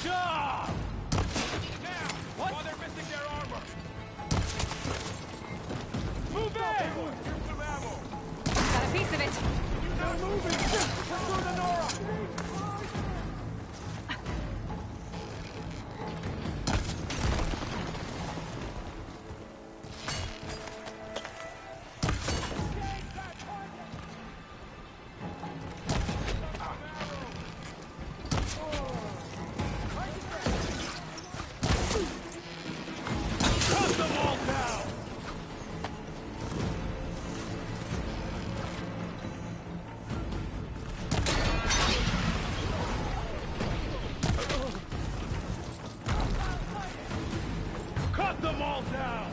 job! Now, while they're missing their armor! Move in! Here's some ammo! Got a piece of it. Now moving! Pursue the Nora! Cut them all down!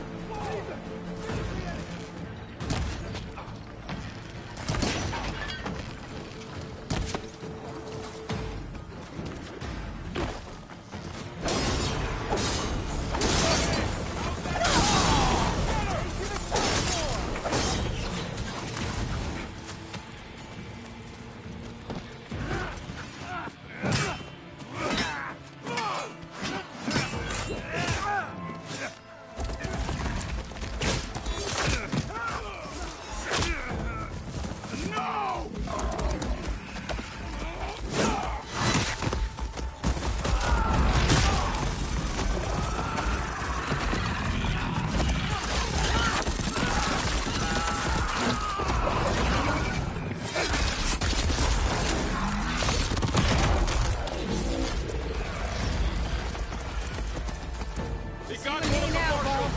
They got one of the marshals!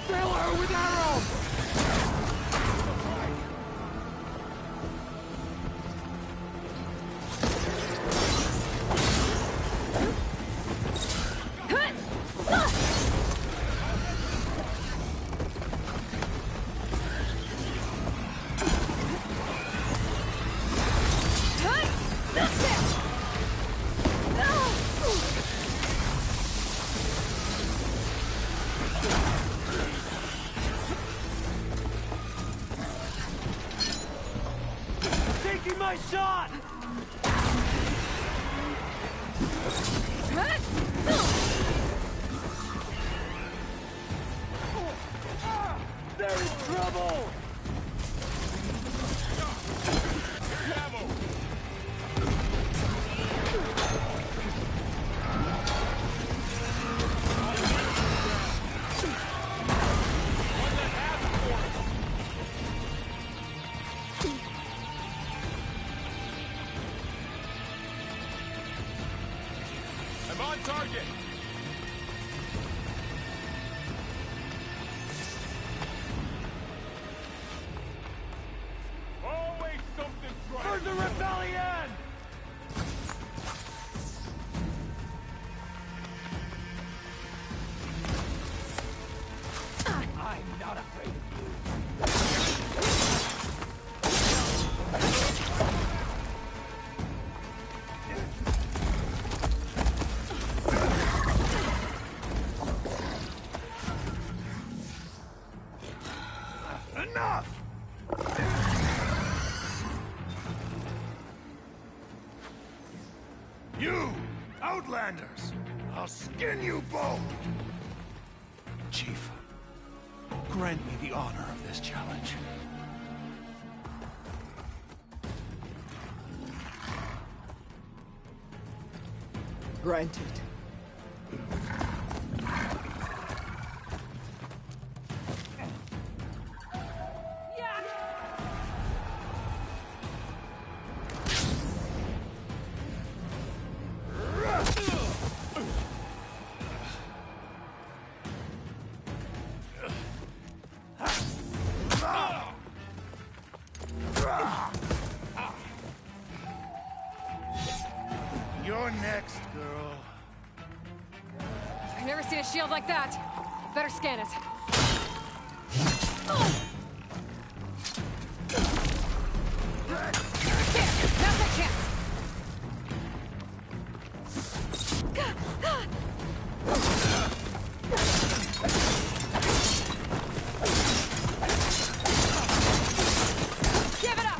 Fill her with arrows! Taking my shot! They're in trouble! Ammo! I'm on target! Always something trying. For the rebellion! I'm not afraid of you. Enough! You, Outlanders! I'll skin you both! Chief, grant me the honor of this challenge. Granted. You're next, girl. I've never seen a shield like that. Better scan it. Now's my chance. Give it up.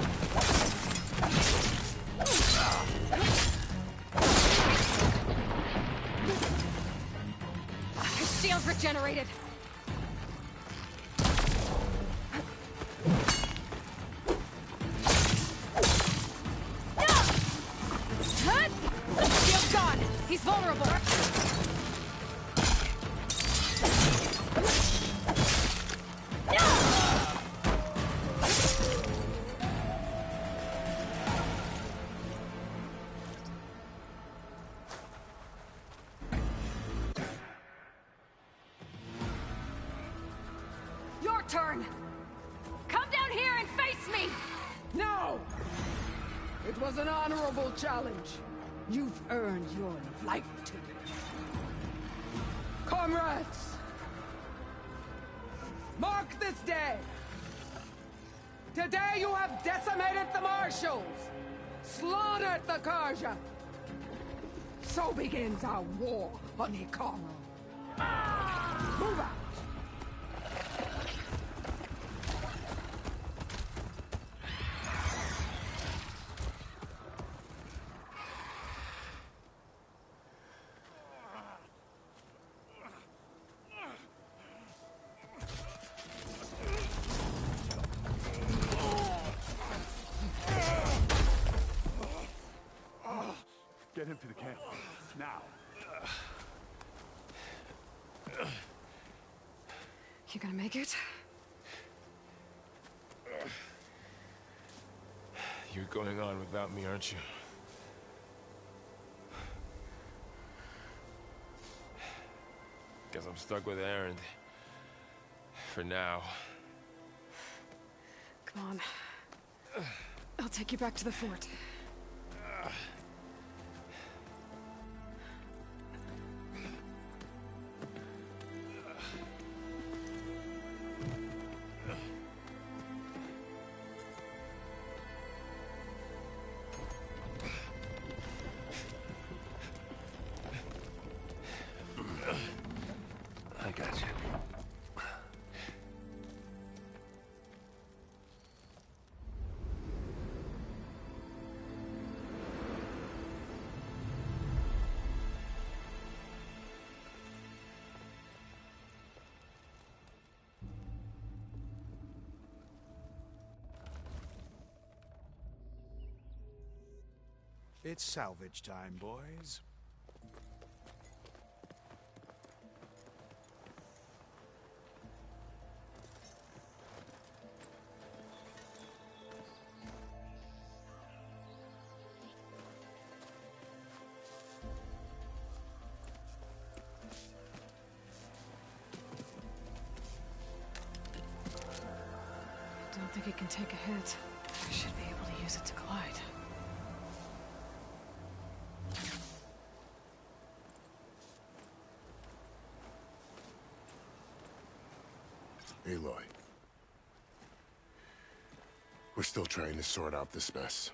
shields regenerated! Shield's gone! He's vulnerable! Your turn! Come down here and face me! No! It was an honorable challenge. You've earned your life to me. Comrades! Mark this day! Today you have decimated the Marshals! Slaughtered the Karja! So begins our war on Hikaru. Move out! Get him to the camp. Now. You gonna make it? You're going on without me, aren't you? Guess I'm stuck with Aaron. For now. Come on. I'll take you back to the fort. I got you. It's salvage time, boys. Don't think it can take a hit. I should be able to use it to glide. Aloy. We're still trying to sort out this mess.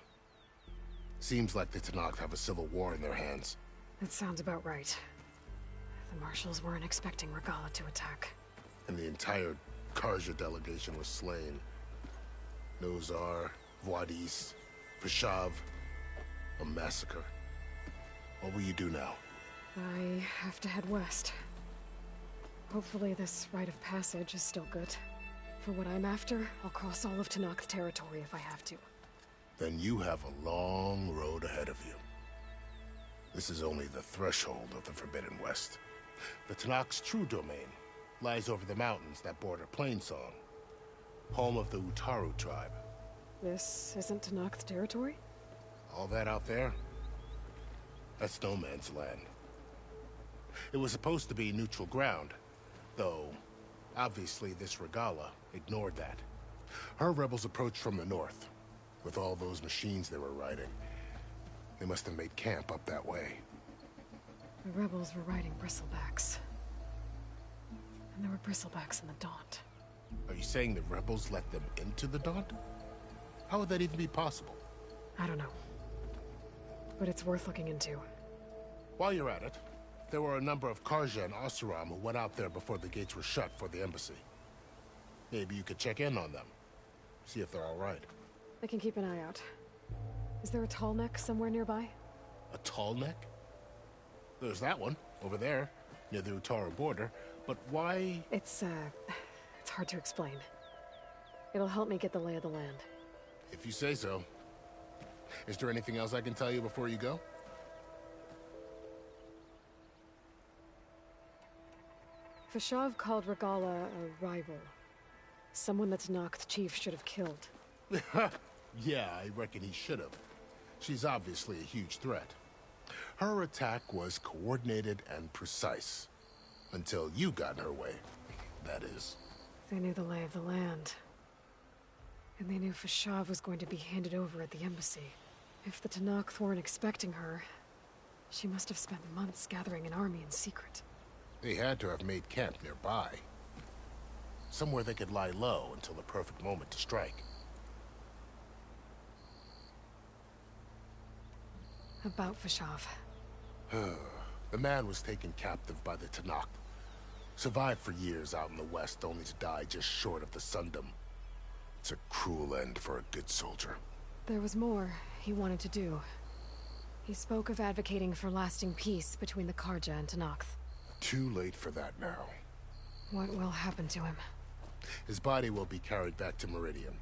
Seems like the Tenakth have a civil war in their hands. That sounds about right. The Marshals weren't expecting Regala to attack. And the entire Karja delegation was slain. Nozar, Wadis, Vashav. A massacre. What will you do now? I have to head west. Hopefully this rite of passage is still good. For what I'm after, I'll cross all of Tenakth territory if I have to. Then you have a long road ahead of you. This is only the threshold of the Forbidden West. The Tenakth's true domain lies over the mountains that border Plainsong, home of the Utaru tribe. This isn't Tenakth territory? All that out there? That's no man's land. It was supposed to be neutral ground, though obviously this Regala ignored that. Her rebels approached from the north, with all those machines they were riding. They must have made camp up that way. The rebels were riding bristlebacks. And there were bristlebacks in the Daunt. Are you saying the rebels let them into the Daunt? How would that even be possible? I don't know. But it's worth looking into. While you're at it, there were a number of Karja and Oseram who went out there before the gates were shut for the embassy. Maybe you could check in on them. See if they're all right. I can keep an eye out. Is there a tall neck somewhere nearby? A tall neck? There's that one, over there. near the Utaru border, but why... It's hard to explain. It'll help me get the lay of the land. If you say so. Is there anything else I can tell you before you go? Fashav called Regala a rival. Someone that Tanakh chief should have killed. Yeah, I reckon he should have. She's obviously a huge threat. Her attack was coordinated and precise. Until you got in her way, that is. They knew the lay of the land. And they knew Fashav was going to be handed over at the embassy. If the Tanakh weren't expecting her, she must have spent months gathering an army in secret. They had to have made camp nearby. Somewhere they could lie low until the perfect moment to strike. About Fashav. The man was taken captive by the Tanakh. Survived for years out in the west, only to die just short of the Sundom. It's a cruel end for a good soldier. There was more he wanted to do. He spoke of advocating for lasting peace between the Karja and Tanakh. Too late for that now. What will happen to him? His body will be carried back to Meridian.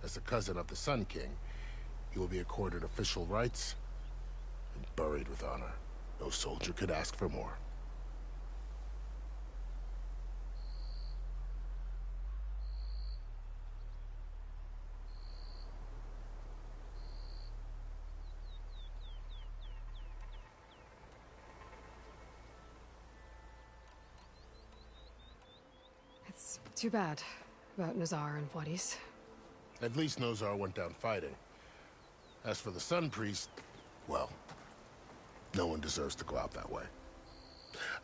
As a cousin of the Sun King, he will be accorded official rights and buried with honor. No soldier could ask for more. It's too bad about Nazar and Wadis. At least Nozar went down fighting. As for the Sun Priest, well, no one deserves to go out that way.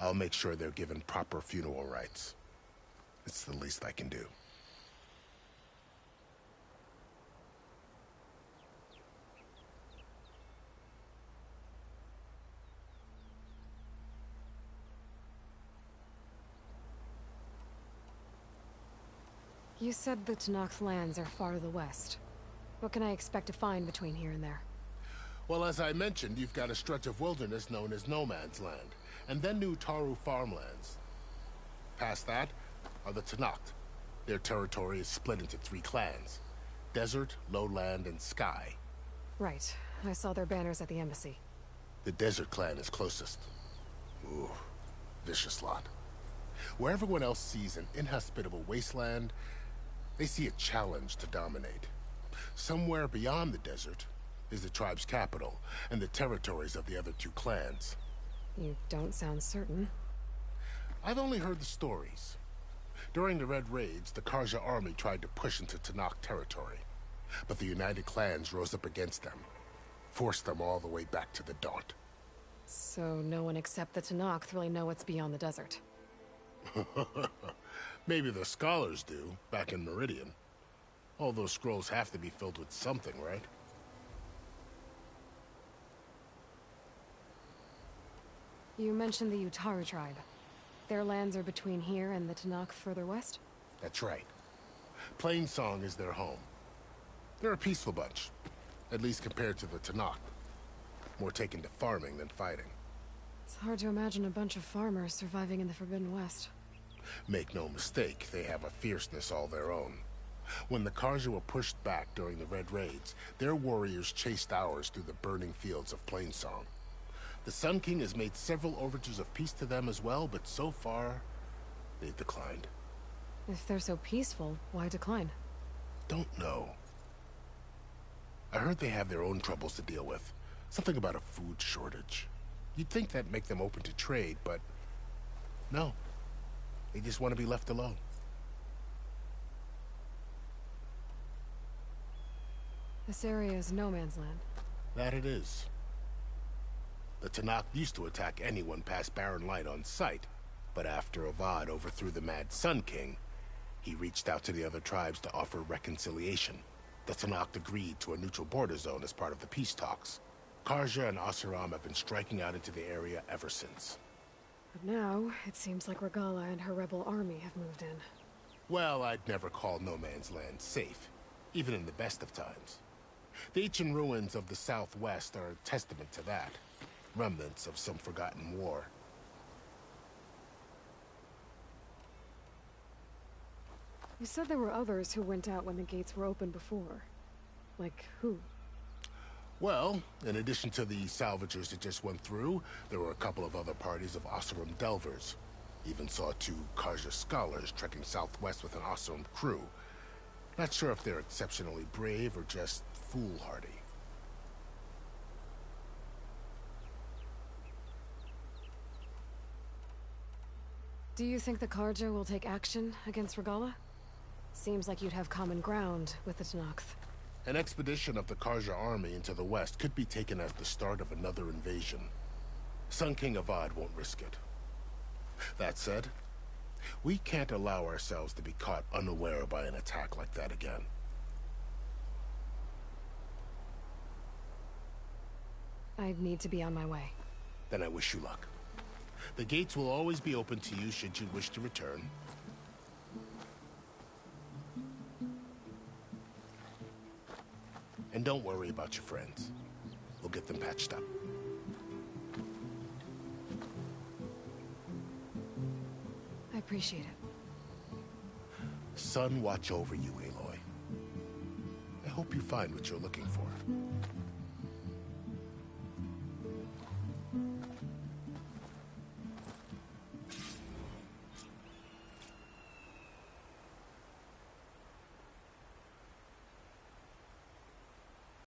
I'll make sure they're given proper funeral rites. It's the least I can do. You said the Tanakh lands are far to the west. What can I expect to find between here and there? Well, as I mentioned, you've got a stretch of wilderness known as No Man's Land, and then New Taru farmlands. Past that are the Tanakh. Their territory is split into 3 clans: Desert, Lowland, and Sky. Right. I saw their banners at the embassy. The Desert clan is closest. Ooh, vicious lot. Where everyone else sees an inhospitable wasteland, they see a challenge to dominate. Somewhere beyond the desert is the tribe's capital and the territories of the other 2 clans. You don't sound certain. I've only heard the stories. During the Red Raids, the Karja army tried to push into Tanakh territory, but the United Clans rose up against them, forced them all the way back to the Daunt. So no one except the Tanakh really know what's beyond the desert. Maybe the scholars do, back in Meridian. All those scrolls have to be filled with something, right? You mentioned the Utaru tribe. Their lands are between here and the Tanakh further west? That's right. Plainsong is their home. They're a peaceful bunch, at least compared to the Tanakh. More taken to farming than fighting. It's hard to imagine a bunch of farmers surviving in the Forbidden West. Make no mistake, they have a fierceness all their own. When the Karja were pushed back during the Red Raids, their warriors chased ours through the burning fields of Plainsong. The Sun King has made several overtures of peace to them as well, but so far, they've declined. If they're so peaceful, why decline? Don't know. I heard they have their own troubles to deal with. Something about a food shortage. You'd think that'd make them open to trade, but no. They just want to be left alone. This area is no man's land. That it is. The Tanakh used to attack anyone past Barren Light on sight, but after Avad overthrew the Mad Sun King, he reached out to the other tribes to offer reconciliation. The Tanakh agreed to a neutral border zone as part of the peace talks. Karja and Asuram have been striking out into the area ever since. But now, it seems like Regala and her rebel army have moved in. Well, I'd never call No Man's Land safe, even in the best of times. The ancient ruins of the Southwest are a testament to that. Remnants of some forgotten war. You said there were others who went out when the gates were open before. Like who? Well, in addition to the salvagers that just went through, there were a couple of other parties of Oseram delvers. Even saw 2 Karja scholars trekking southwest with an Oseram crew. Not sure if they're exceptionally brave or just foolhardy. Do you think the Karja will take action against Regala? Seems like you'd have common ground with the Tenakth. An expedition of the Karja army into the west could be taken as the start of another invasion. Sun King Avad won't risk it. That said, we can't allow ourselves to be caught unaware by an attack like that again. I'd need to be on my way. Then I wish you luck. The gates will always be open to you should you wish to return. And don't worry about your friends. We'll get them patched up. I appreciate it. Sun watch over you, Aloy. I hope you find what you're looking for.